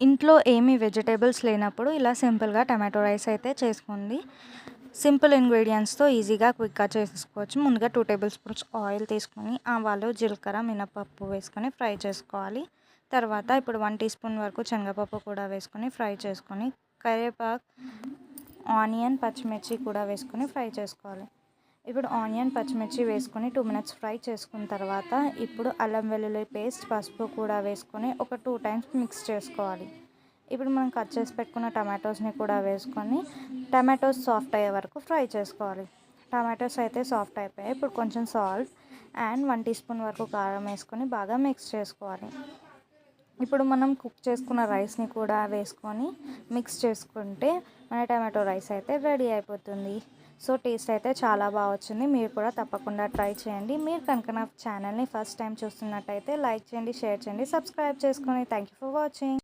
ఇంట్లో ఏమీ వెజిటేబుల్స్ లేనప్పుడు ఇలా సింపుల్గా టమాటో రైస్ అయితే చేసుకోండి. సింపుల్ ఇంగ్రీడియంట్స్తో ఈజీగా క్విక్గా చేసేసుకోవచ్చు. ముందుగా 2 టేబుల్ స్పూన్స్ ఆయిల్ తీసుకొని ఆవాలు, జీలకర్ర, మినపప్పు వేసుకొని ఫ్రై చేసుకోవాలి. తర్వాత ఇప్పుడు 1 టీ స్పూన్ వరకు శనగపప్పు కూడా వేసుకొని ఫ్రై చేసుకొని, కరివేపాకు, ఆనియన్, పచ్చిమిర్చి కూడా వేసుకొని ఫ్రై చేసుకోవాలి. ఇప్పుడు ఆనియన్, పచ్చిమిర్చి వేసుకొని 2 మినిట్స్ ఫ్రై చేసుకున్న తర్వాత ఇప్పుడు అల్లం వెల్లుల్లి పేస్ట్, పసుపు కూడా వేసుకొని ఒక 2 టైమ్స్ మిక్స్ చేసుకోవాలి. ఇప్పుడు మనం కట్ చేసి పెట్టుకున్న టమాటోస్ని కూడా వేసుకొని టమాటోస్ సాఫ్ట్ అయ్యే వరకు ఫ్రై చేసుకోవాలి. టమాటోస్ అయితే సాఫ్ట్ అయిపోయాయి. ఇప్పుడు కొంచెం సాల్ట్ అండ్ 1 టీ స్పూన్ వరకు కారం వేసుకొని బాగా మిక్స్ చేసుకోవాలి. ఇప్పుడు మనం కుక్ చేసుకున్న రైస్ని కూడా వేసుకొని మిక్స్ చేసుకుంటే మన టమాటో రైస్ అయితే రెడీ అయిపోతుంది. సో టేస్ట్ అయితే చాలా బాగా వచ్చింది. మీరు కూడా తప్పకుండా ట్రై చేయండి. మీరు కనుక నా ఛానల్ని ఫస్ట్ టైం చూస్తున్నట్టయితే లైక్ చేయండి, షేర్ చేయండి, సబ్స్క్రైబ్ చేసుకోండి. Thank you for watching.